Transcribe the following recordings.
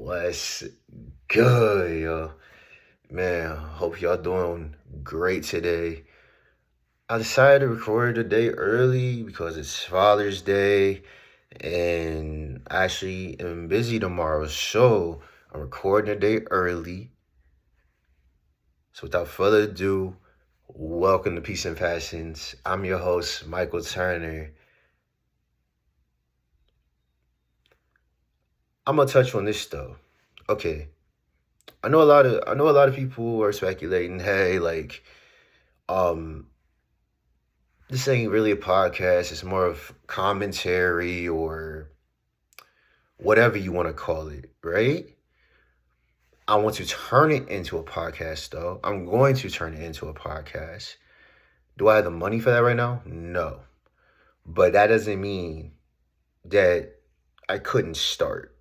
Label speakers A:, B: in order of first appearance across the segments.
A: What's good, yo? Man, hope y'all doing great today. I decided to record the day early because it's Father's Day and I actually am busy tomorrow, so I'm recording the day early. So without further ado, welcome to Peace and Passions. I'm your host, Michael Turner. I'm gonna touch on this though. Okay. I know a lot of people are speculating, hey, like, um, this ain't really a podcast, it's more of commentary or whatever you want to call it, right? I want to turn it into a podcast though. I'm going to turn it into a podcast. Do I have the money for that right now? No. But that doesn't mean that I couldn't start.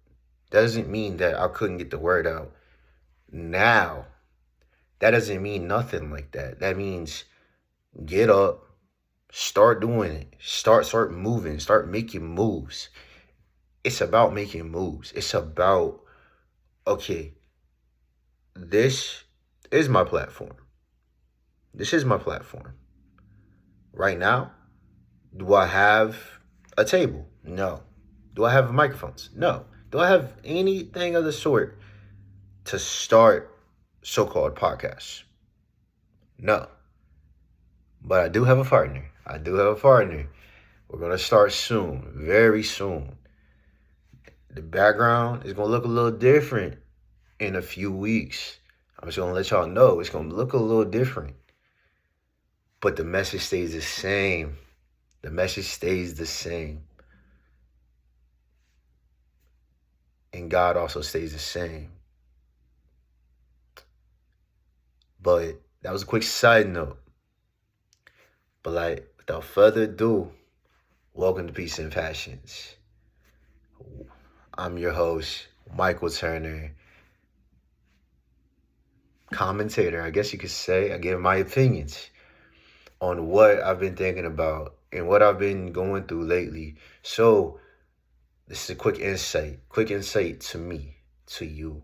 A: That doesn't mean that I couldn't get the word out now. That doesn't mean nothing like that. That means get up, start doing it. Start moving. Start making moves. It's about making moves. It's about, okay, this is my platform. This is my platform. Right now, do I have a table? No. Do I have microphones? No. Do I have anything of the sort to start so-called podcasts? No. But I do have a partner. We're going to start soon, very soon. The background is going to look a little different in a few weeks. I'm just going to let y'all know it's going to look a little different. But the message stays the same. The message stays the same. And God also stays the same. But that was a quick side note. But like, without further ado, welcome to Peace and Passions. I'm your host, Michael Turner. Commentator, I guess you could say. I give my opinions on what I've been thinking about and what I've been going through lately. So this is a quick insight to me, to you.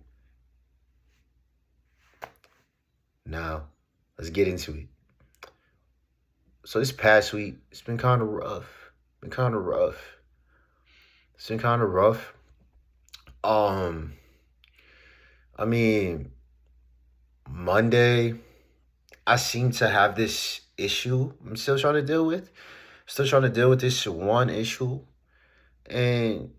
A: Now, let's get into it. So this past week, it's been kind of rough. I mean, Monday, I seem to have this issue I'm still trying to deal with. Still trying to deal with this one issue. And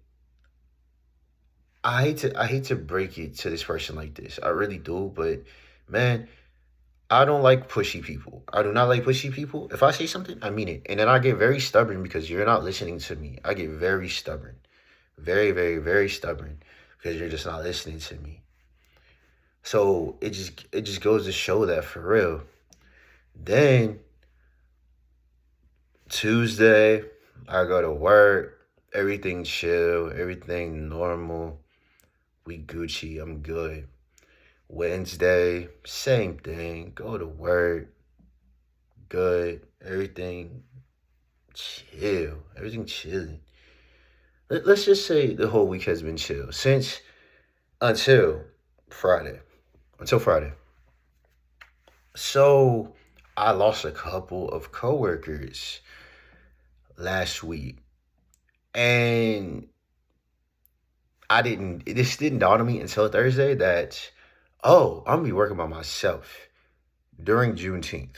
A: I hate to break it to this person like this. I really do, but man, I don't like pushy people. I do not like pushy people. If I say something, I mean it. And then I get very stubborn because you're not listening to me. I get very stubborn. Very, very, very stubborn because you're just not listening to me. So it just goes to show that for real. Then Tuesday, I go to work. Everything chill, everything normal. We Gucci, I'm good. Wednesday, same thing. Go to work. Good. Everything chill. Everything chilling. Let's just say the whole week has been chill since until Friday. Until Friday. So I lost a couple of coworkers last week. And this didn't dawn on me until Thursday that, oh, I'm gonna be working by myself during Juneteenth.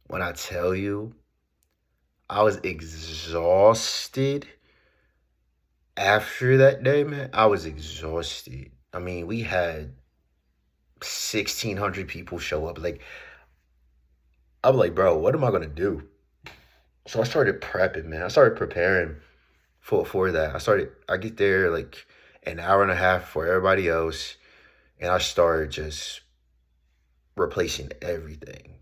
A: When I tell you, I was exhausted after that day, man. I was exhausted. I mean, we had 1,600 people show up. Like, I'm like, bro, what am I gonna do? So I started prepping, man. I started preparing for that. I get there like an hour and a half for everybody else, and I started just replacing everything.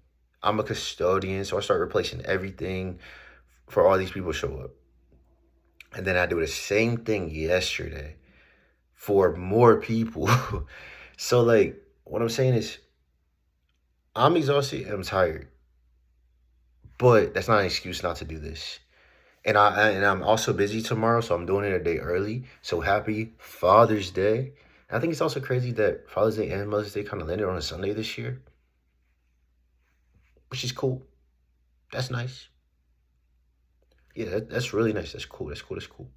A: I'm a custodian, so I start replacing everything for all these people to show up. And then I do the same thing yesterday for more people. So like what I'm saying is I'm exhausted and I'm tired. But that's not an excuse not to do this. And I'm also busy tomorrow, so I'm doing it a day early. So happy Father's Day. I think it's also crazy that Father's Day and Mother's Day kind of landed on a Sunday this year, which is cool. That's nice. Yeah, that's really nice. That's cool. That's cool. That's cool.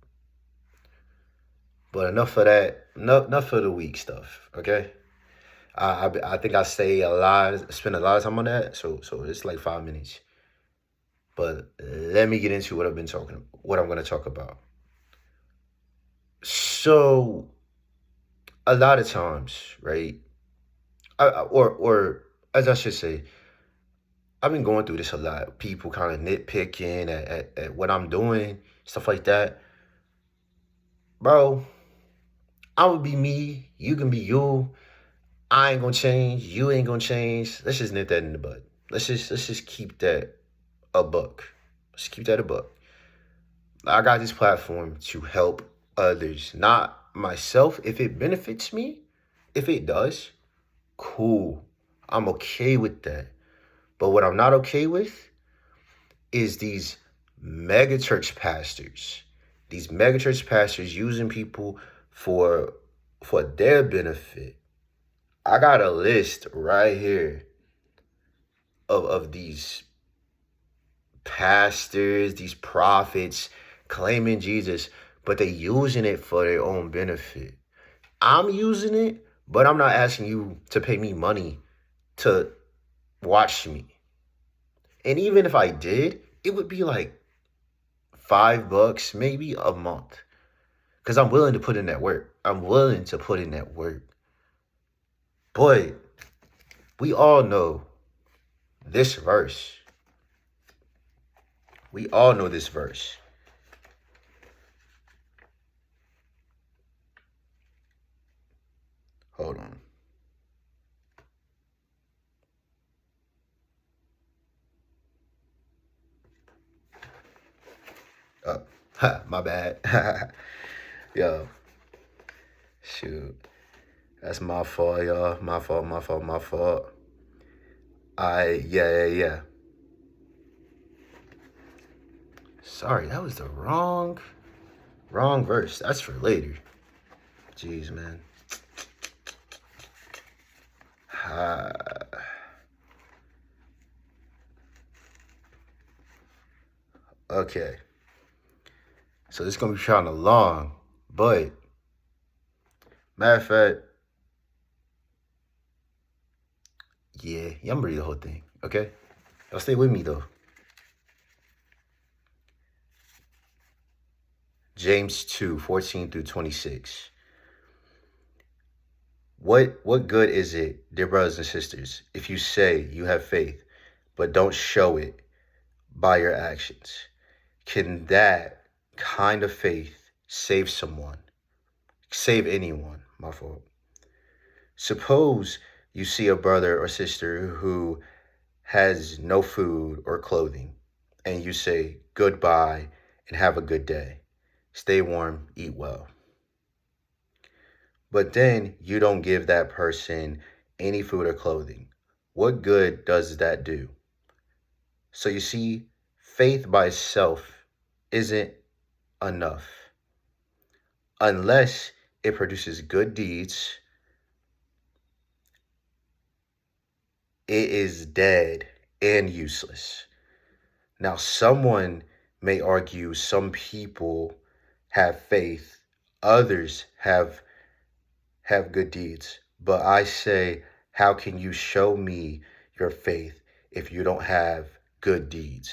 A: But enough of that. Enough of the week stuff. Okay. I think I spend a lot of time on that. So it's like 5 minutes. But let me get into what I'm going to talk about. So a lot of times, right? Or as I should say, I've been going through this a lot. People kind of nitpicking at what I'm doing, stuff like that. Bro, I would be me. You can be you. I ain't gonna change. You ain't gonna change. Let's just nip that in the bud. Let's just keep that a buck. Let's keep that a buck. I got this platform to help others, not myself. If it benefits me, if it does, cool. I'm okay with that. But what I'm not okay with is these megachurch pastors. These megachurch pastors using people for their benefit. I got a list right here of these pastors, these prophets claiming Jesus, but they using it for their own benefit. I'm using it, but I'm not asking you to pay me money to watch me. And even if I did, it would be like $5 maybe a month. Because I'm willing to put in that work. I'm willing to put in that work. But we all know this verse. We all know this verse. Hold on. My bad. Yo, shoot. That's my fault, y'all. My fault. Yeah. Sorry, that was the wrong verse. That's for later. Jeez, man. Okay. So this is gonna be kind of long, but matter of fact, yeah, I'm gonna read the whole thing. Okay, y'all stay with me though. James 2:14-26. What good is it, dear brothers and sisters, if you say you have faith, but don't show it by your actions? Can that kind of faith save someone? Save anyone, my fault. Suppose you see a brother or sister who has no food or clothing, and you say goodbye and have a good day. Stay warm, eat well. But then you don't give that person any food or clothing. What good does that do? So you see, faith by itself isn't enough unless it produces good deeds. It is dead and useless. Now, someone may argue some people have faith, others have good deeds. But I say, how can you show me your faith if you don't have good deeds?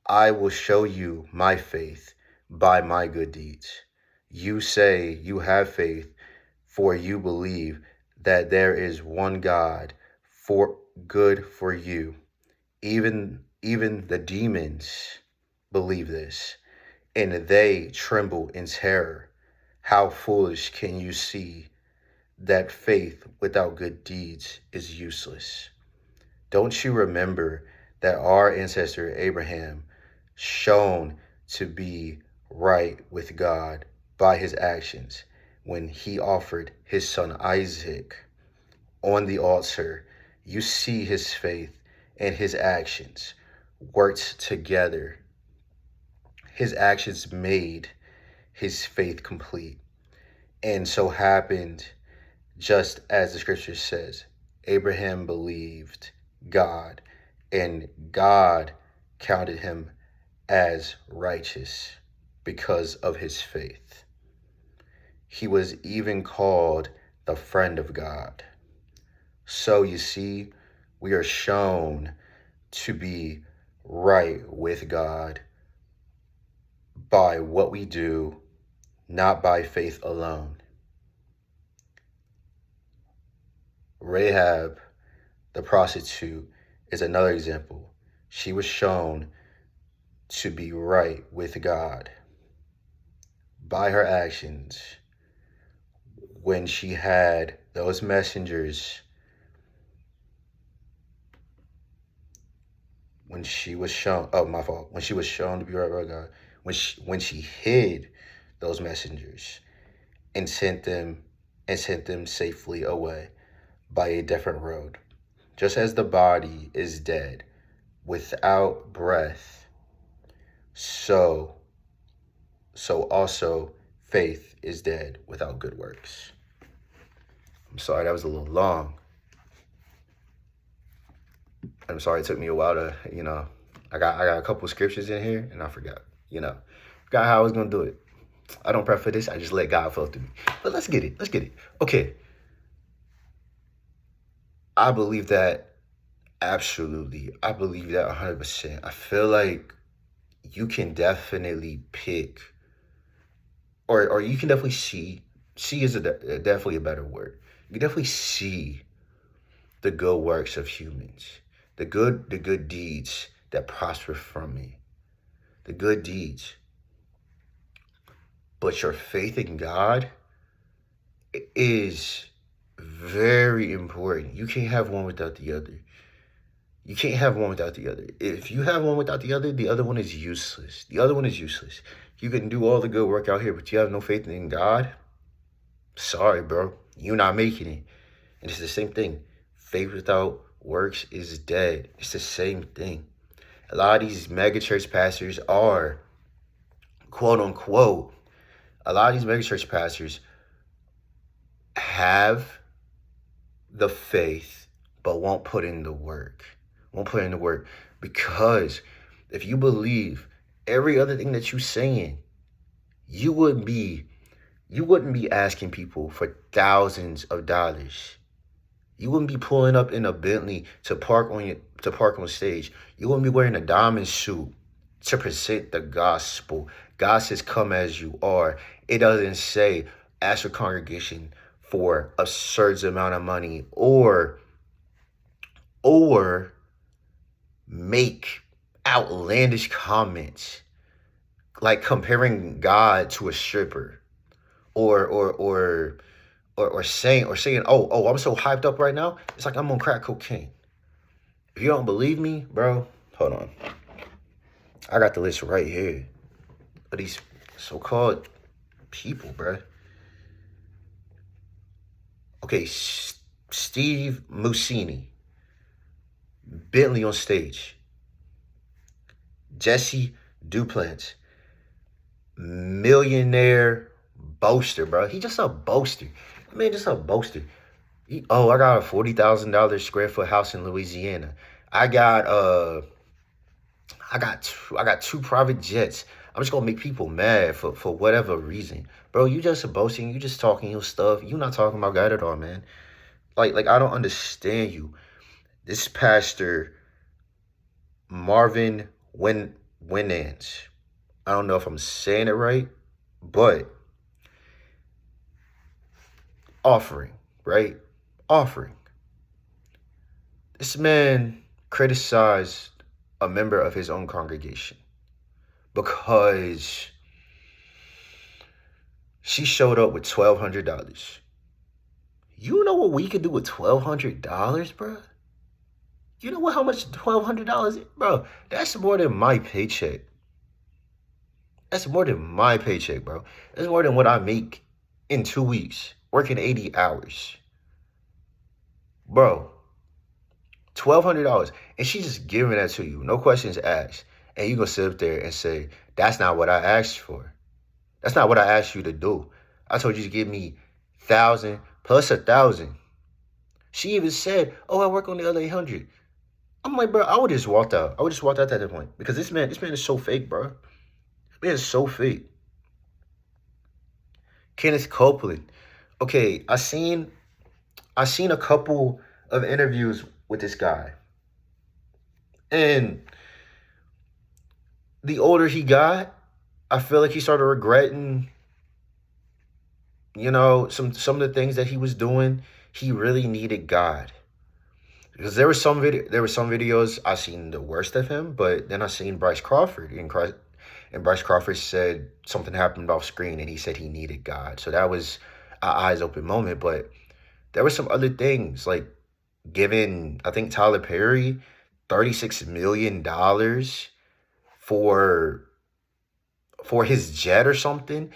A: I will show you my faith by my good deeds. You say you have faith, for you believe that there is one God for good for you. Even the demons believe this, and they tremble in terror. How foolish can you see that faith without good deeds is useless? Don't you remember that our ancestor Abraham shown to be right with God by his actions when he offered his son Isaac on the altar? You see his faith and his actions worked together his actions made his faith complete. And so happened, just as the scripture says, Abraham believed God, and God counted him as righteous because of his faith. He was even called the friend of God. So you see, we are shown to be right with God by what we do, not by faith alone. Rahab, the prostitute, is another example. She was shown to be right with God by her actions when she had those messengers, when she was shown, when she was shown to be right with God, when she hid those messengers and sent them safely away by a different road. Just as the body is dead without breath, so also faith is dead without good works. I'm sorry, that was a little long. I'm sorry it took me a while to, I got a couple scriptures in here and I forgot, forgot how I was gonna do it. I don't prep for this, I just let God flow through me. But let's get it. Okay. I believe that, absolutely. I believe that 100%. I feel like you can definitely pick, or you can definitely see is definitely a better word. You can definitely see the good works of humans, the good deeds that prosper from me, the good deeds. But your faith in God is very important. You can't have one without the other. You can't have one without the other. If you have one without the other one is useless. The other one is useless. You can do all the good work out here, but you have no faith in God, sorry, bro. You're not making it. And it's the same thing. Faith without works is dead. It's the same thing. A lot of these mega church pastors are, quote unquote, a lot of these mega church pastors have the faith, but won't put in the work. Because if you believe every other thing that you're saying, you wouldn't be asking people for thousands of dollars. You wouldn't be pulling up in a Bentley to park on stage. You wouldn't be wearing a diamond suit to present the gospel. God says, "Come as you are." It doesn't say ask your congregation for a certain amount of money or make outlandish comments like comparing God to a stripper or saying, oh, I'm so hyped up right now. It's like I'm on crack cocaine. If you don't believe me, bro, hold on. I got the list right here of these so-called people, bro. Okay, Steve Musini, Bentley on stage. Jesse Duplantis, millionaire boaster, bro. He just a boaster. Man, just a boaster. I got a $40,000 square foot house in Louisiana. I got two private jets. I'm just gonna make people mad for whatever reason. Bro, you just boasting, you just talking your stuff. You not talking about God at all, man. Like I don't understand you. This pastor, Marvin Winans. I don't know if I'm saying it right, but offering, right? Offering. This man criticized a member of his own congregation because she showed up with $1,200. You know what we could do with $1,200, bro? You know how much $1,200 is? Bro, that's more than my paycheck. That's more than my paycheck, bro. That's more than what I make in 2 weeks, working 80 hours. Bro, $1,200. And she's just giving that to you. No questions asked. And you gonna sit up there and say, That's not what I asked for. That's not what I asked you to do. I told you to give me 1,000 plus 1,000. She even said, "Oh, I work on the other 800." I'm like, bro, I would just walked out. I would just walked out at that point because this man is so fake, bro. This man is so fake. Kenneth Copeland. Okay, I seen a couple of interviews with this guy, and the older he got, I feel like he started regretting, some of the things that he was doing. He really needed God. Because there were some videos I seen the worst of him, but then I seen Bryce Crawford, and Bryce Crawford said something happened off screen, and he said he needed God. So that was an eyes open moment. But there were some other things like giving, I think, Tyler Perry $36 million for his jet or something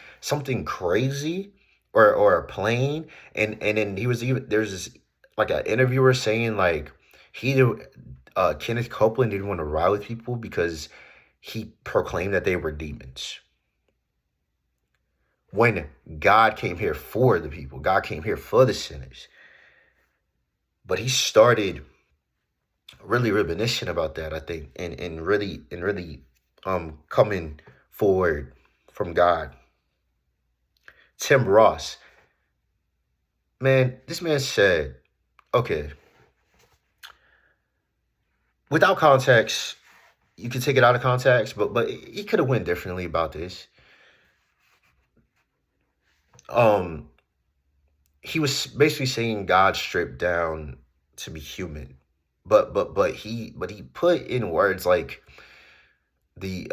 A: crazy, or a plane, and then he was even there's this like an interviewer saying like Kenneth Copeland didn't want to ride with people because he proclaimed that they were demons. When God came here for the people, God came here for the sinners. But he started really reminiscing about that, I think, and really coming forward from God. Tim Ross, man, this man said, okay, without context, you can take it out of context, but he could have went differently about this. He was basically saying God stripped down to be human, but he put in words like the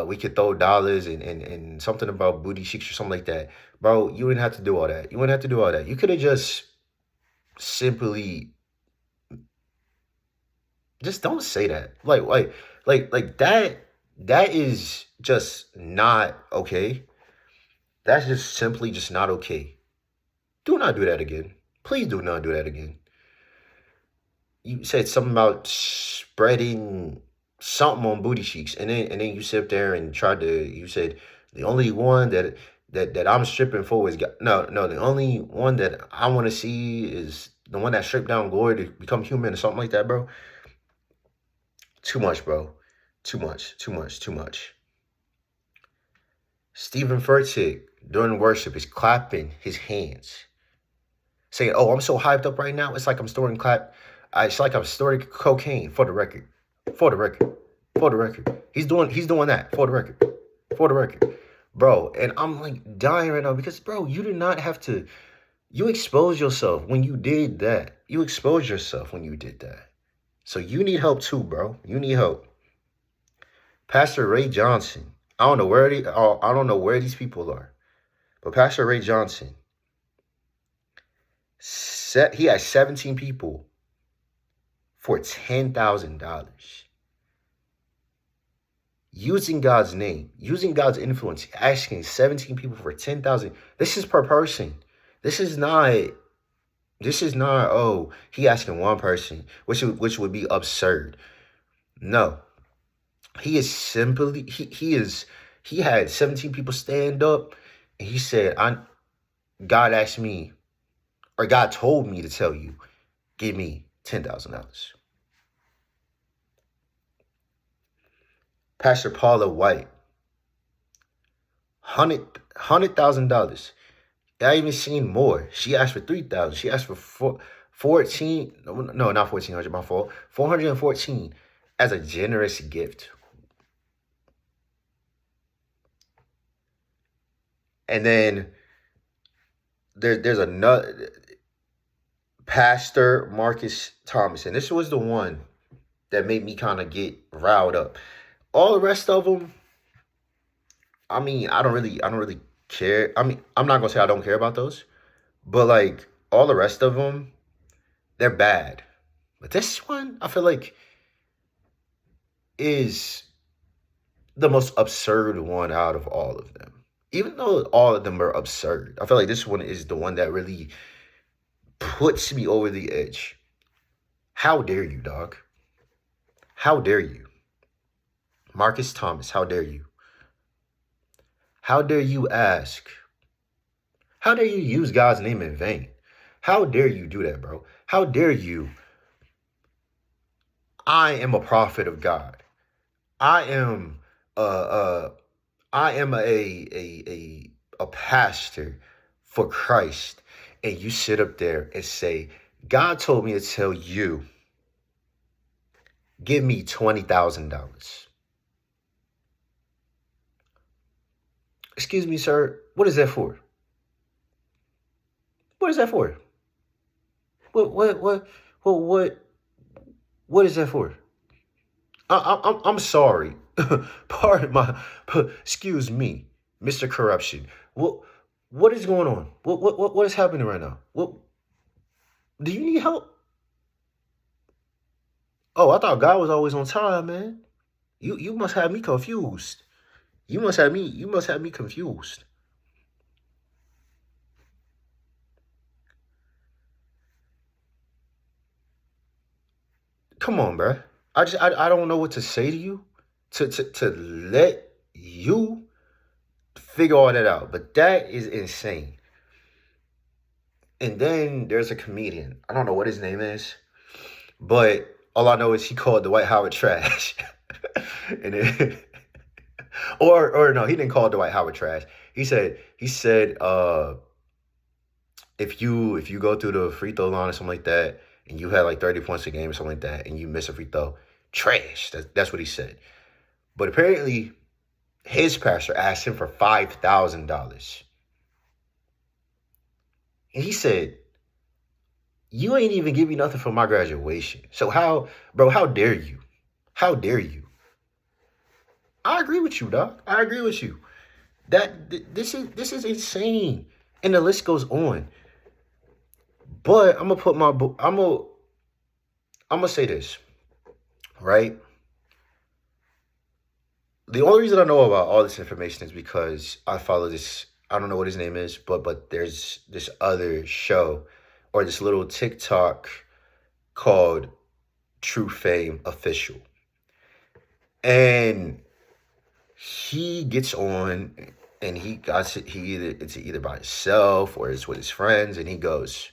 A: we could throw dollars and something about booty cheeks or something like that. Bro, you didn't have to do all that. You wouldn't have to do all that. You could have just simply just don't say that. Like that is just not okay. That's just simply just not okay. Do not do that again. Please do not do that again. You said something about spreading something on booty cheeks, and then you sit there and you said the only one that I'm stripping for is God. No, the only one that I want to see is the one that stripped down glory to become human or something like that, bro. Too much, bro. Too much. Stephen Furtick during worship is clapping his hands, saying, "Oh, I'm so hyped up right now. It's like I'm storing cocaine." For the record, he's doing that for the record, bro. And I'm like dying right now because, bro, you did not have to. You exposed yourself when you did that. So you need help too, bro. You need help. Pastor Ray Johnson. I don't know where these people are, but Pastor Ray Johnson, he has 17 people for $10,000. Using God's name, using God's influence, asking 17 people for 10,000. This is per person. This is not, oh, he asking one person, which would be absurd. No. He is simply, he had 17 people stand up, and he said, God asked me, or God told me to tell you, give me $10,000. Pastor Paula White, $100,000. I even seen more. She asked for $3,000. She asked for 14. No, not 1,400. My fault. 414 as a generous gift. And then there's another Pastor Marcus Thomas, and this was the one that made me kind of get riled up. All the rest of them, I mean, I don't really care. I mean, I'm not gonna say I don't care about those, but like all the rest of them, they're bad. But this one, I feel like, is the most absurd one out of all of them. Even though all of them are absurd, I feel like this one is the one that really puts me over the edge. How dare you, dog? How dare you? Marcus Thomas, how dare you? How dare you ask? How dare you use God's name in vain? How dare you do that, bro? How dare you? I am a prophet of God. I am uh uh I am a pastor for Christ. And you sit up there and say, God told me to tell you, give me $20,000. Excuse me, sir. What is that for? What is that for? What what is that for? I'm sorry. Pardon my, excuse me, Mr. Corruption. What is going on? What is happening right now? What do you need help? Oh, I thought God was always on time, man. You must have me confused. You must have me confused. Come on, bruh. I don't know what to say to you to let you figure all that out. But that is insane. And then there's a comedian. I don't know what his name is, but all I know is he called Dwight Howard trash. and it, or no, he didn't call Dwight Howard trash. He said if you go through the free throw line or something like that, and you had like 30 points a game or something like that, and you miss a free throw, trash. That's what he said. But apparently, his pastor asked him for $5,000, and he said, "You ain't even give me nothing for my graduation. So how, bro? How dare you? How dare you?" I agree with you, dog. I agree with you. This is insane, and the list goes on. But I'm gonna say this, right? The only reason I know about all this information is because I follow this. I don't know what his name is, but there's this other show or this little TikTok called True Fame Official, and he gets on and it's either by himself or it's with his friends, and he goes,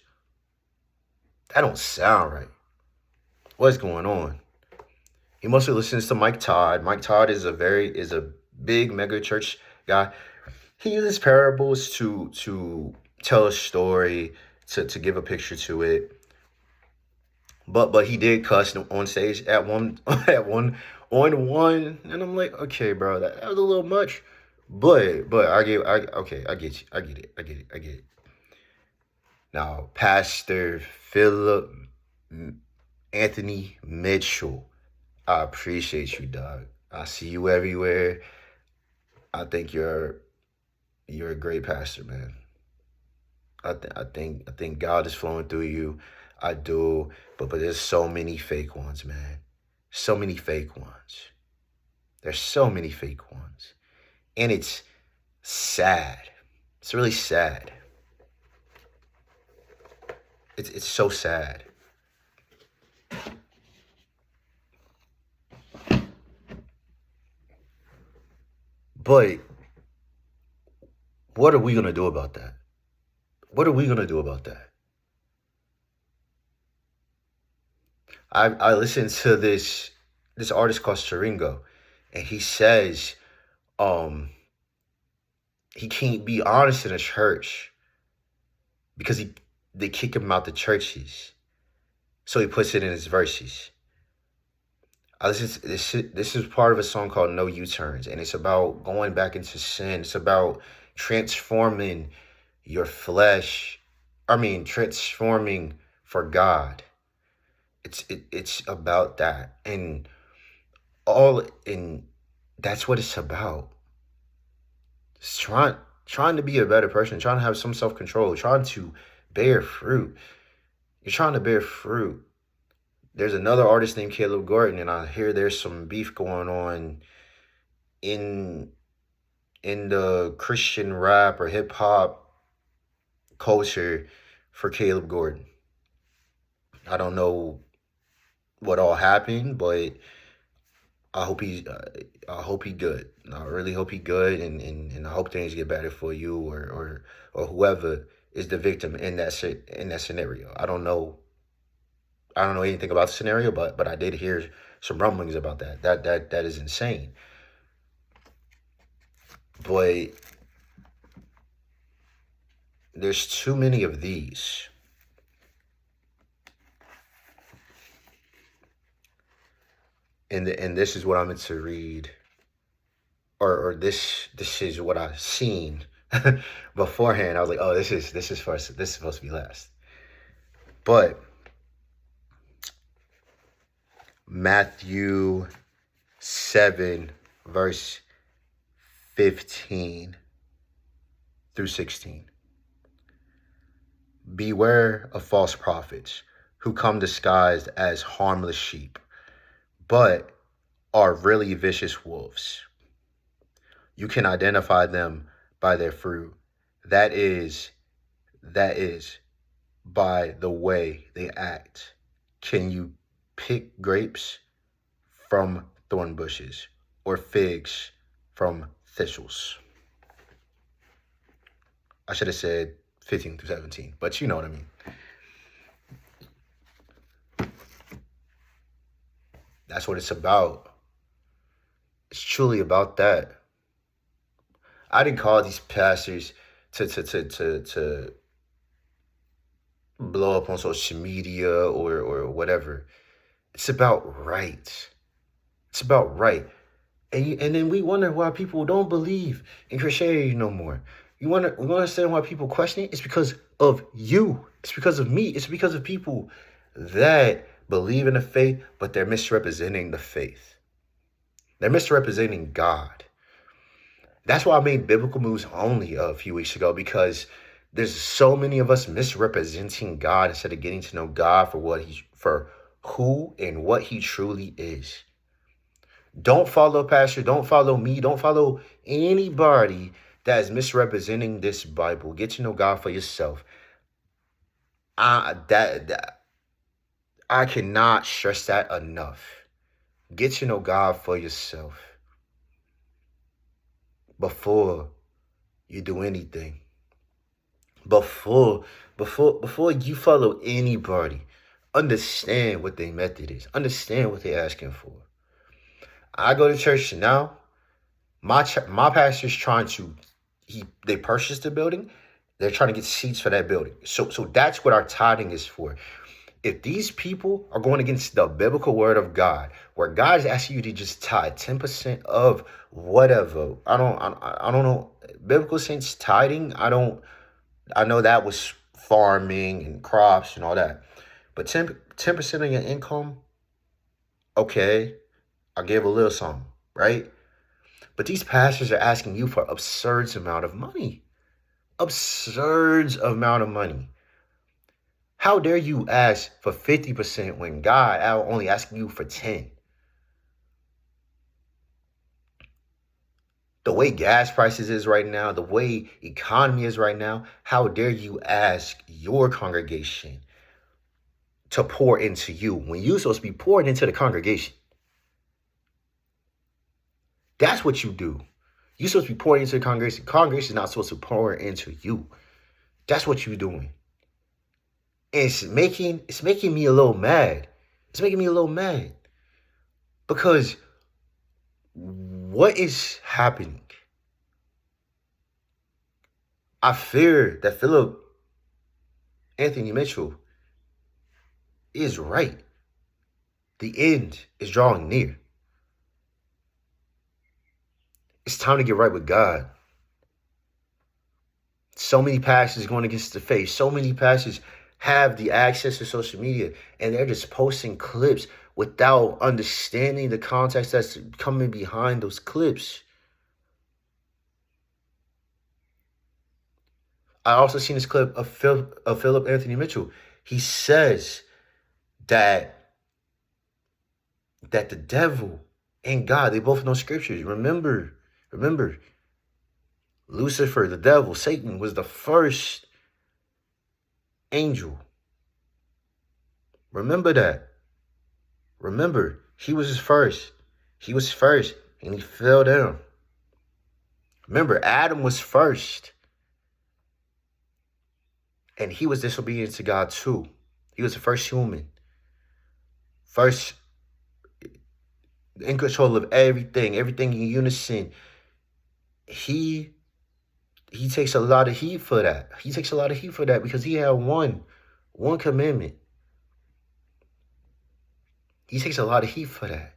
A: "That don't sound right. What's going on?" He mostly listens to Mike Todd. Mike Todd is a big mega church guy. He uses parables to tell a story, to give a picture to it. But he did cuss on stage at one on one, and I'm like, okay, bro, that was a little much. But I get you. I get it. Now, Pastor Philip Anthony Mitchell, I appreciate you, dog. I see you everywhere. I think you're a great pastor, man. I think God is flowing through you. I do, but there's so many fake ones, man. So many fake ones. There's so many fake ones, and it's sad. It's really sad. It's so sad. But what are we gonna do about that? What are we gonna do about that? I listened to this artist called Siringo, and he says um he can't be honest in a church because they kick him out the churches. So he puts it in his verses. I listened to this is part of a song called No U-Turns, and it's about going back into sin. It's about transforming your flesh. Transforming for God. It's about that. And that's what it's about. It's trying to be a better person, trying to have some self-control, trying to bear fruit. You're trying to bear fruit. There's another artist named Caleb Gordon, and I hear there's some beef going on in the Christian rap or hip hop culture for Caleb Gordon. I don't know what all happened, but I hope I hope he good. I really hope he good, and I hope things get better for you or whoever is the victim in in that scenario. I don't know anything about the scenario, but I did hear some rumblings about that. That is insane. But there's too many of these. And this is what I'm meant to read, or this is what I've seen beforehand. I was like, oh, this is first. This is supposed to be last. But Matthew 7, verse 15 through 16. Beware of false prophets who come disguised as harmless sheep, but are really vicious wolves. You can identify them by their fruit. That is by the way they act. Can you pick grapes from thorn bushes or figs from thistles? I should have said 15 through 17, but you know what I mean. That's what it's about. It's truly about that. I didn't call these pastors to blow up on social media or whatever. It's about right. It's about right. And then we wonder why people don't believe in Christianity no more. We understand why people question it. It's because of you. It's because of me. It's because of people that believe in the faith, but they're misrepresenting the faith. They're misrepresenting God. That's why I made Biblical Moves Only a few weeks ago, because there's so many of us misrepresenting God instead of getting to know God for who and what he truly is. Don't follow pastor, don't follow me, don't follow anybody that is misrepresenting this Bible. Get to know God for yourself. I cannot stress that enough. Get to know God for yourself before you do anything. Before you follow anybody, understand what their method is. Understand what they're asking for. I go to church now. My pastor's trying to they purchased the building. They're trying to get seats for that building. So that's what our tithing is for. If these people are going against the biblical word of God, where God is asking you to just tithe 10% of whatever, I don't know biblical sense tithing. I know that was farming and crops and all that, but 10% of your income, okay, I'll give a little something, right? But these pastors are asking you for absurd amount of money. Absurd amount of money. How dare you ask for 50% when God only asking you for 10? The way gas prices is right now, the way economy is right now, how dare you ask your congregation to pour into you when you're supposed to be pouring into the congregation? That's what you do. You're supposed to be pouring into the congregation. The congregation is not supposed to pour into you. That's what you're doing. And it's making me a little mad. It's making me a little mad. Because what is happening? I fear that Philip Anthony Mitchell is right. The end is drawing near. It's time to get right with God. So many pastors going against the faith. So many pastors have the access to social media, and they're just posting clips without understanding the context that's coming behind those clips. I also seen this clip of Philip Anthony Mitchell. He says that the devil and God, they both know scriptures. Remember, Lucifer, the devil, Satan, was the first angel. Remember that. Remember, he was his first. He was first and he fell down. Remember, Adam was first and he was disobedient to God too. He was the first human, first in control of everything in unison. He takes a lot of heat for that. He takes a lot of heat for that because he had one commandment. He takes a lot of heat for that.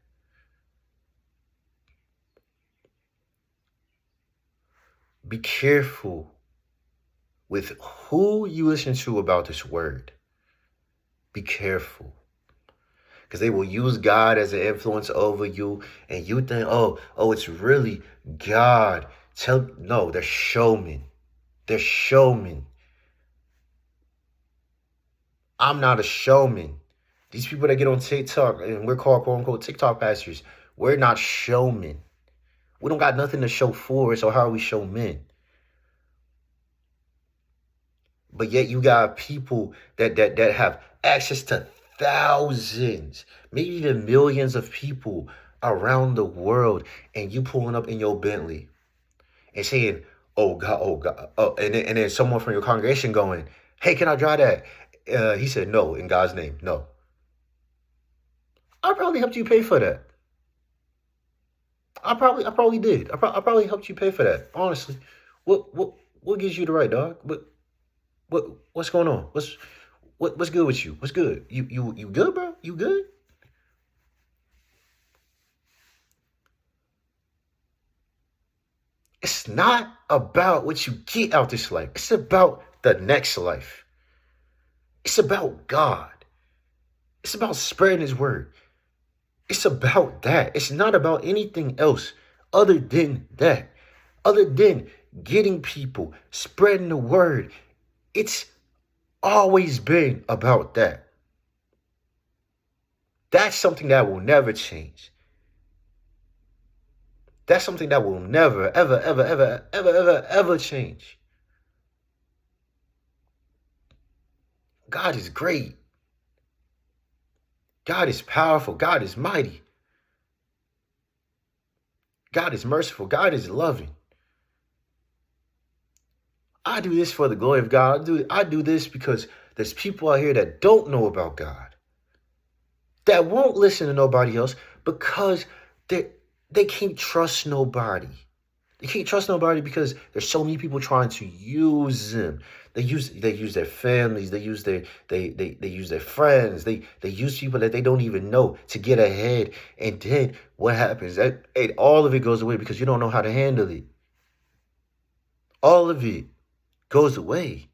A: Be careful with who you listen to about this word. Be careful. Because they will use God as an influence over you, and you think, oh, it's really God. No, they're showmen. They're showmen. I'm not a showman. These people that get on TikTok, and we're called, quote unquote, TikTok pastors, we're not showmen. We don't got nothing to show for it, so how are we showmen? But yet you got people that have access to thousands, maybe even millions of people around the world, and you pulling up in your Bentley and saying, oh God, and then someone from your congregation going, hey, can I drive that? He said, no, in God's name, no. I probably helped you pay for that. I probably did. I probably helped you pay for that. Honestly, what gives you the right, dog? What's going on? What's good with you? What's good? You good, bro? You good? It's not about what you get out this life. It's about the next life. It's about God. It's about spreading his word. It's about that. It's not about anything else other than that. Other than getting people, spreading the word. It's always been about that. That's something that will never change. That's something that will never, ever change. God is great. God is powerful. God is mighty. God is merciful. God is loving. I do this for the glory of God. I do this because there's people out here that don't know about God, that won't listen to nobody else because they can't trust nobody. They can't trust nobody because there's so many people trying to use them. They use their families. They use their friends. They use people that they don't even know to get ahead. And then what happens? All of it goes away because you don't know how to handle it. All of it goes away.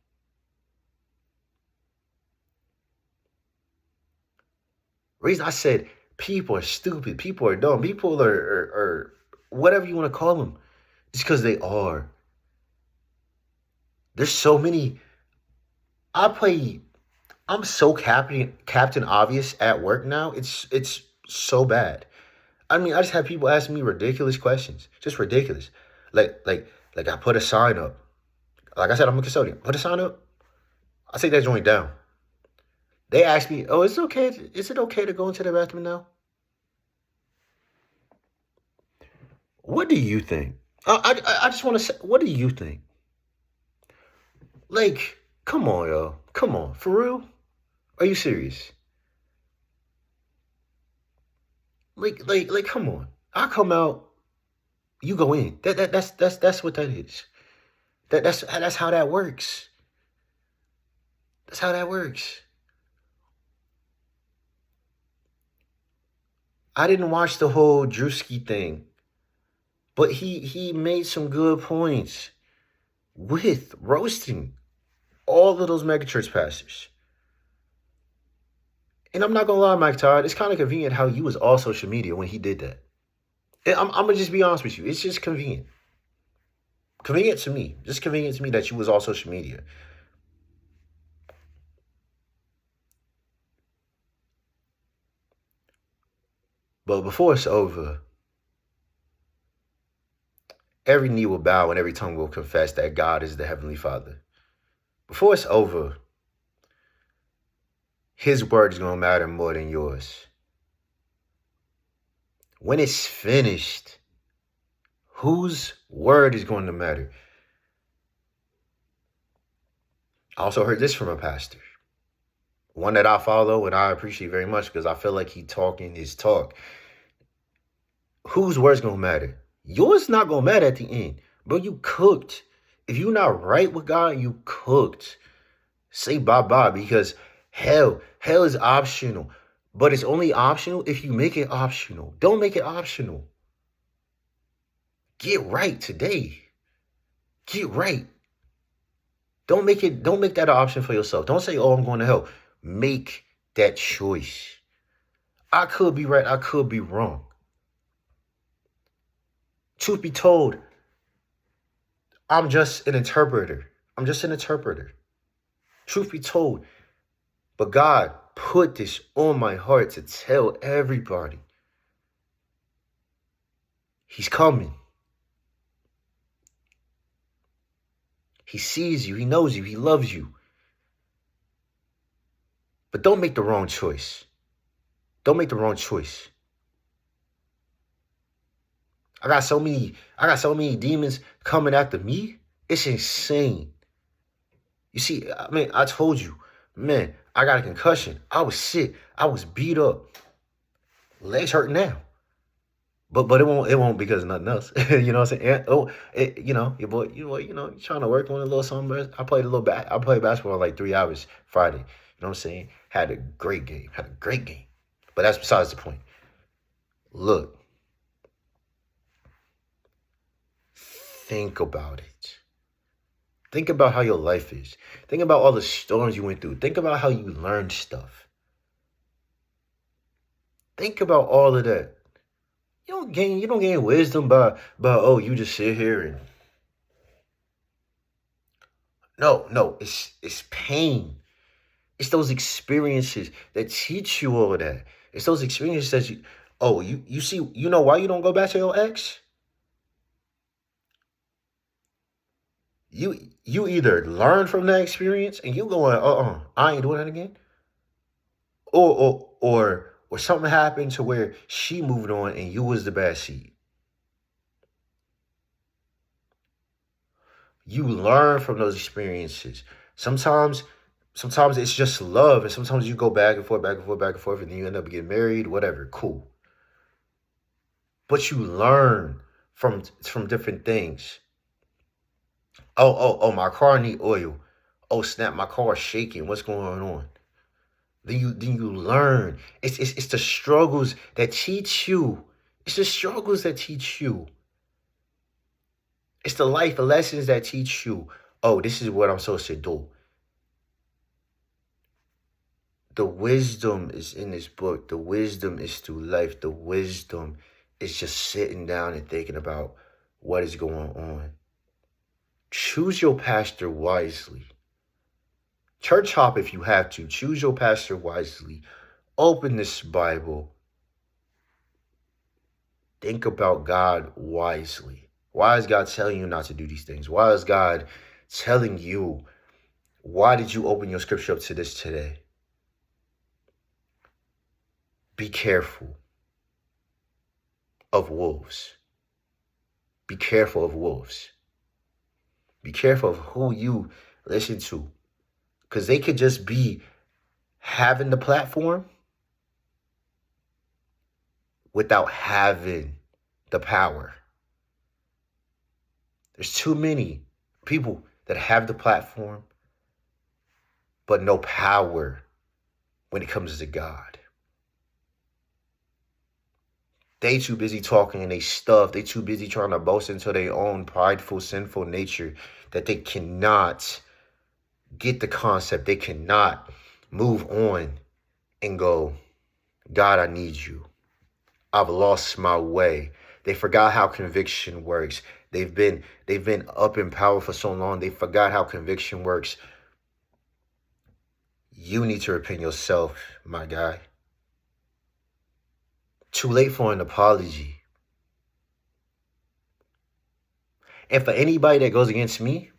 A: Reason I said people are stupid, people are dumb, people are whatever you want to call them. It's because they are. There's so many. I'm so Captain Obvious at work now. It's so bad. I mean, I just have people asking me ridiculous questions. Just ridiculous. Like I put a sign up. Like I said, I'm a custodian. Put a sign up. I take that joint down. They ask me, oh, is it okay to go into the bathroom now? What do you think? I just want to say, what do you think? Like, come on, yo. Come on. For real? Are you serious? Like, come on. I come out, you go in. That's what that is. That's how that works. That's how that works. I didn't watch the whole Drewski thing, but he made some good points with roasting all of those megachurch pastors. And I'm not gonna lie, Mike Todd, it's kind of convenient how you was all social media when he did that. I'm gonna just be honest with you. It's just convenient. Convenient to me. Just convenient to me that you was all social media. But before it's over, every knee will bow and every tongue will confess that God is the Heavenly Father. Before it's over, his word is going to matter more than yours. when it's finished, whose word is going to matter? I also heard this from a pastor, one that I follow and I appreciate very much because I feel like he talking his talk. Whose word's gonna matter? Yours not gonna matter at the end. Bro, you cooked. If you're not right with God, you cooked. Say bye-bye, because hell is optional. But it's only optional if you make it optional. Don't make it optional. Get right today. Get right. Don't make that an option for yourself. Don't say, oh, I'm going to hell. Make that choice. I could be right. I could be wrong. Truth be told, I'm just an interpreter. Truth be told, but God put this on my heart to tell everybody. He's coming. He sees you. He knows you. He loves you. But don't make the wrong choice. Don't make the wrong choice. I got so many demons coming after me. It's insane. You see, I mean, I told you, man, I got a concussion. I was sick. I was beat up. Legs hurt now. But it won't because of nothing else. You know what I'm saying? Your boy, you're trying to work on a little something. I played basketball like 3 hours Friday. You know what I'm saying? Had a great game. But that's besides the point. Look. Think about it. Think about how your life is. Think about all the storms you went through. Think about how you learned stuff. Think about all of that. You don't gain wisdom by you just sit here and no, it's pain. It's those experiences that teach you all of that. It's those experiences that you see, you know why you don't go back to your ex? You either learn from that experience and you going, I ain't doing that again. Or something happened to where she moved on and you was the bad seed. You learn from those experiences. Sometimes it's just love, and sometimes you go back and forth, and then you end up getting married, whatever, cool. But you learn from different things. Oh, my car need oil. Oh, snap, my car's shaking. What's going on? Then you learn. It's the struggles that teach you. It's the struggles that teach you. It's the life lessons that teach you. Oh, this is what I'm supposed to do. The wisdom is in this book. The wisdom is through life. The wisdom is just sitting down and thinking about what is going on. Choose your pastor wisely. Church hop if you have to. Choose your pastor wisely. Open this Bible. Think about God wisely. Why is God telling you not to do these things? Why is God telling you? Why did you open your scripture up to this today? Be careful of wolves. Be careful of wolves. Be careful of who you listen to. Because they could just be having the platform without having the power. There's too many people that have the platform, but no power when it comes to God. They too busy talking and they stuff. They too busy trying to boast into their own prideful, sinful nature that they cannot get the concept. They cannot move on and go, God, I need you. I've lost my way. They forgot how conviction works. They've been up in power for so long. They forgot how conviction works. You need to repent yourself, my guy. Too late for an apology. And for anybody that goes against me,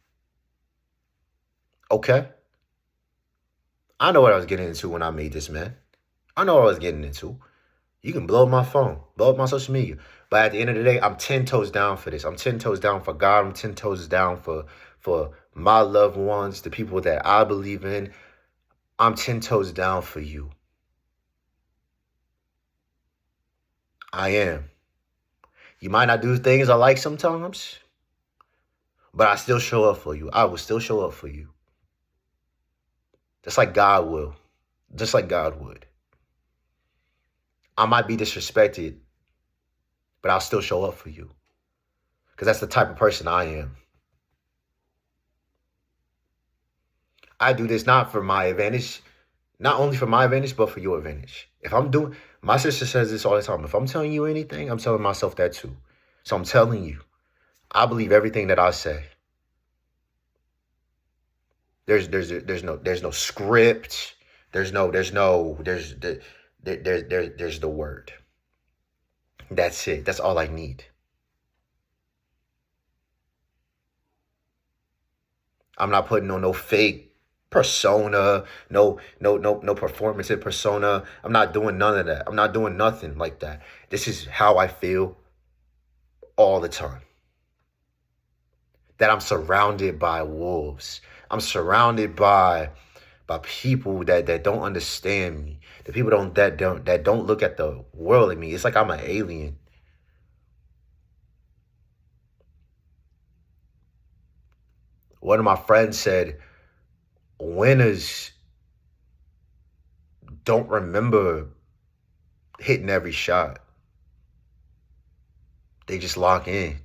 A: okay, I know what I was getting into when I made this, man. I know what I was getting into. You can blow up my phone, blow up my social media. But at the end of the day, I'm 10 toes down for this. I'm 10 toes down for God. I'm 10 toes down for my loved ones, the people that I believe in. I'm 10 toes down for you. I am. You might not do things I like sometimes, but I still show up for you. I will still show up for you. Just like God will. Just like God would. I might be disrespected, but I'll still show up for you. Because that's the type of person I am. I do this not for my advantage, not only for my advantage, but for your advantage. If I'm doing, my sister says this all the time. If I'm telling you anything, I'm telling myself that too. So I'm telling you, I believe everything that I say. There's no script. There's the word. That's it. That's all I need. I'm not putting on no fake persona, no performative persona. I'm not doing none of that. I'm not doing nothing like that. This is how I feel all the time. That I'm surrounded by wolves. I'm surrounded by people that don't understand me. The people that don't look at the world at me. It's like I'm an alien. One of my friends said, winners don't remember hitting every shot. They just lock in.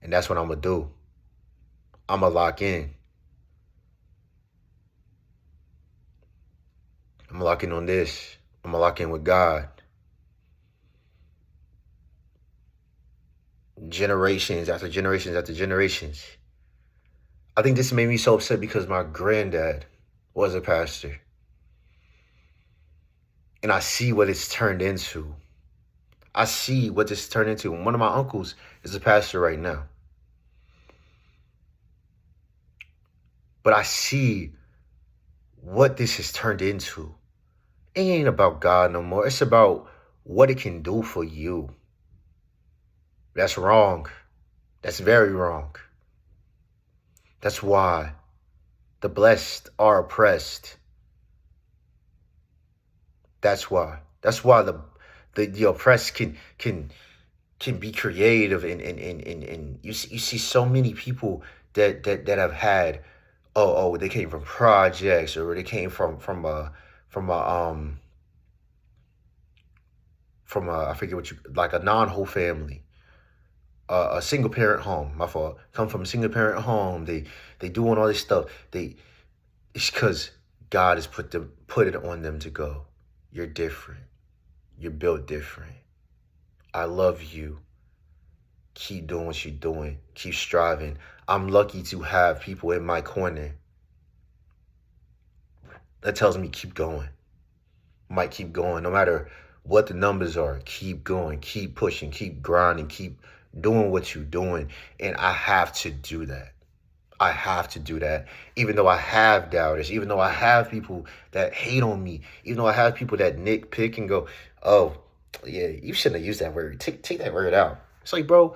A: And that's what I'm going to do. I'm going to lock in. I'm going to lock in on this. I'm going to lock in with God. Generations after generations after generations. I think this made me so upset because my granddad was a pastor. And I see what it's turned into. I see what this turned into. One of my uncles is a pastor right now. But I see what this has turned into. It ain't about God no more. It's about what it can do for you. That's wrong. That's very wrong. That's why the blessed are oppressed. That's why. That's why the oppressed can be creative and you see so many people that have had they came from projects or they came from I forget what you like a non-whole family. A single parent home, my fault. Come from a single parent home. They doing all this stuff. It's because God has put it on them to go. You're different. You're built different. I love you. Keep doing what you're doing. Keep striving. I'm lucky to have people in my corner that tells me keep going. Might keep going no matter what the numbers are. Keep going. Keep pushing. Keep grinding. Keep doing what you're doing. And I have to do that. I have to do that. Even though I have doubters, even though I have people that hate on me, even though I have people that nitpick and go, oh, yeah, you shouldn't have used that word. Take that word out. It's like, bro,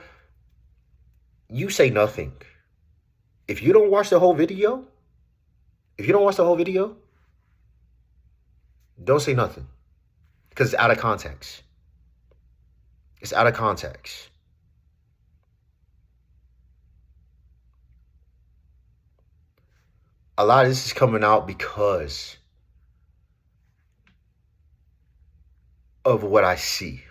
A: you say nothing. If you don't watch the whole video, don't say nothing. Because it's out of context. It's out of context. A lot of this is coming out because of what I see.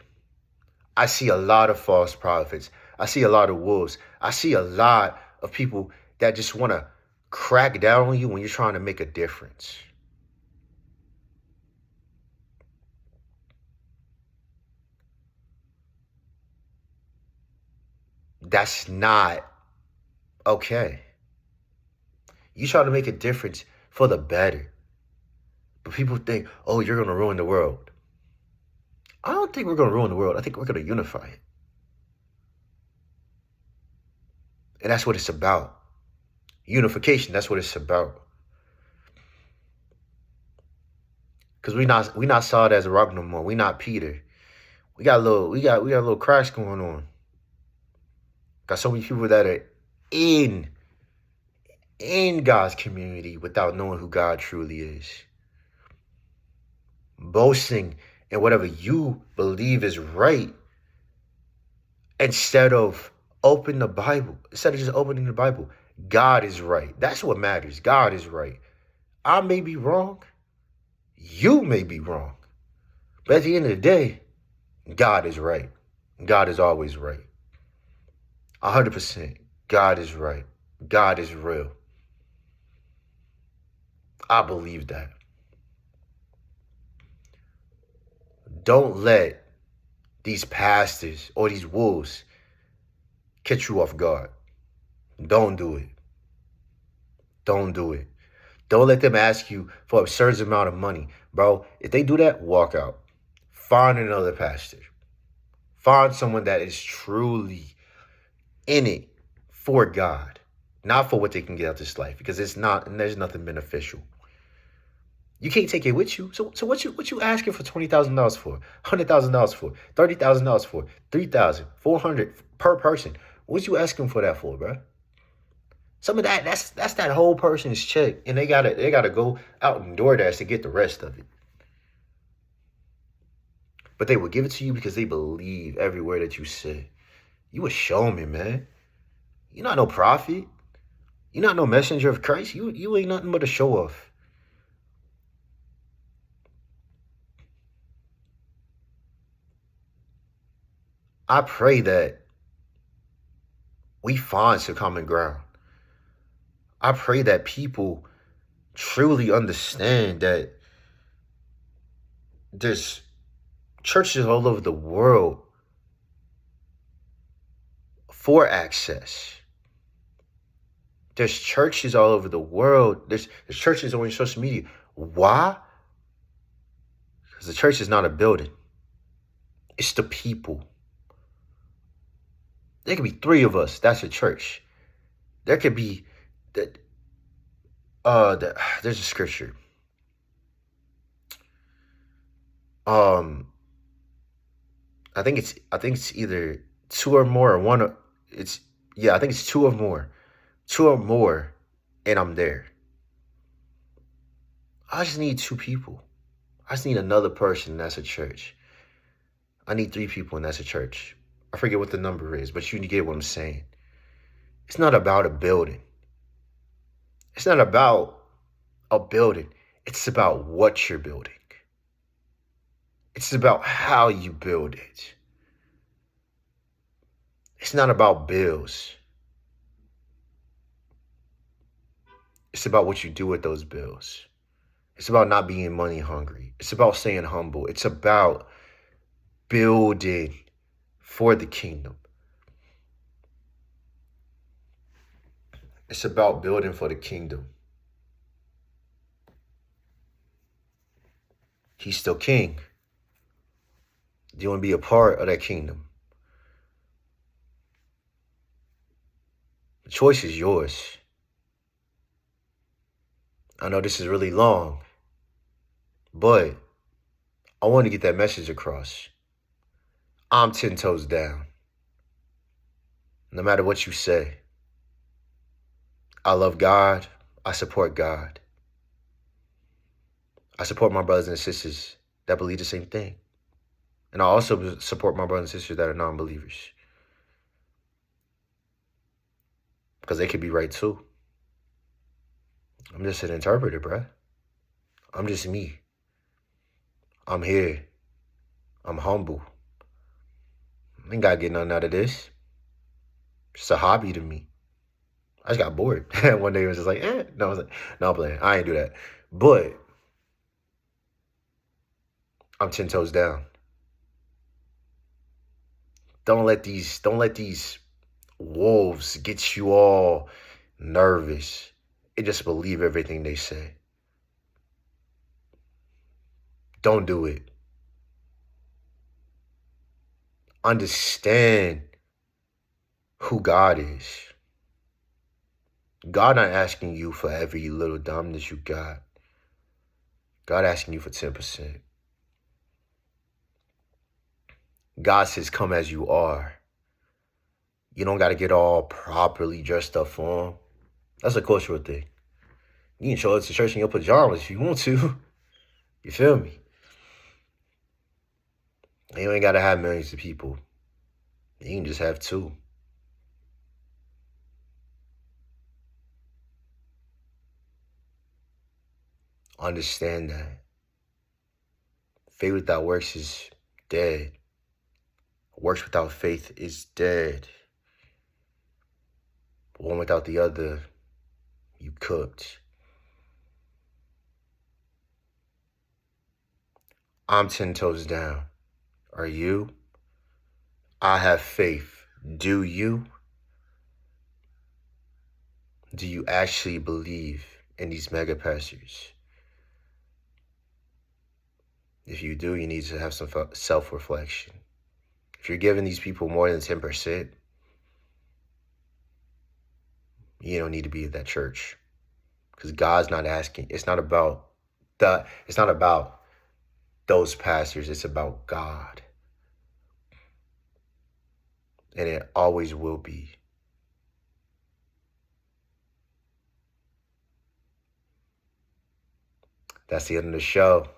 A: I see a lot of false prophets. I see a lot of wolves. I see a lot of people that just want to crack down on you when you're trying to make a difference. That's not okay. You try to make a difference for the better. But people think, oh, you're going to ruin the world. I don't think we're going to ruin the world. I think we're going to unify it. And that's what it's about. Unification, that's what it's about. Cause we not solid as a rock no more. We not Peter. We got a little cracks going on. Got so many people that are in God's community without knowing who God truly is. Boasting in whatever you believe is right instead of instead of just opening the Bible. God is right. That's what matters. God is right. I may be wrong. You may be wrong. But at the end of the day, God is right. God is always right. 100%. God is right. God is real. I believe that. Don't let these pastors or these wolves catch you off guard. Don't do it. Don't do it. Don't let them ask you for an absurd amount of money. Bro, if they do that, walk out. Find another pastor. Find someone that is truly in it for God, not for what they can get out of this life, because it's not, and there's nothing beneficial. You can't take it with you. So what you asking for $20,000 for, $100,000 for, $30,000 for, $3,000, $400 per person? What you asking for that for, bro? Some of that's that whole person's check, and they gotta go out and DoorDash to get the rest of it. But they will give it to you because they believe every word that you say. You a showman, man. You're not no prophet. You're not no messenger of Christ. You ain't nothing but a show off. I pray that we find some common ground. I pray that people truly understand that there's churches all over the world for access. There's churches all over the world. There's churches on social media. Why? Because the church is not a building. It's the people. There could be 3 of us. That's a church. There could be that. There's a scripture. I think it's either 2 or more, or one. I think it's 2 or more. 2 or more, and I'm there. I just need 2 people. I just need another person, and that's a church. I need 3 people, and that's a church. I forget what the number is, but you get what I'm saying. It's not about a building. It's not about a building. It's about what you're building. It's about how you build it. It's not about bills. It's about what you do with those bills. It's about not being money hungry. It's about staying humble. It's about building for the kingdom. It's about building for the kingdom. He's still king. Do you want to be a part of that kingdom? The choice is yours. I know this is really long, but I want to get that message across. I'm 10 toes down. No matter what you say. I love God. I support God. I support my brothers and sisters that believe the same thing. And I also support my brothers and sisters that are non-believers. Because they could be right too. I'm just an interpreter, bruh. I'm just me. I'm here. I'm humble. I ain't gotta get nothing out of this. It's a hobby to me. I just got bored. One day it was just like, No, I was like, no, I'm playing. I ain't do that. But I'm 10 toes down. Don't let these wolves get you all nervous and just believe everything they say. Don't do it. Understand who God is. God not asking you for every little dumbness you got. God asking you for 10%. God says, come as you are. You don't got to get all properly dressed up for him. That's a cultural thing. You can show up to church in your pajamas if you want to. You feel me? And you ain't got to have millions of people. You can just have 2. Understand that. Faith without works is dead. Works without faith is dead. One without the other, you cooked. I'm 10 toes down. Are you? I have faith. Do you? Do you actually believe in these mega pastors? If you do, you need to have some self-reflection. If you're giving these people more than 10%, you don't need to be at that church. Because God's not asking. It's not about those pastors. It's about God. And it always will be. That's the end of the show.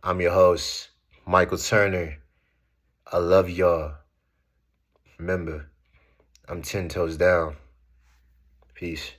A: I'm your host, Michael Turner. I love y'all. Remember, I'm 10 toes down. Peace.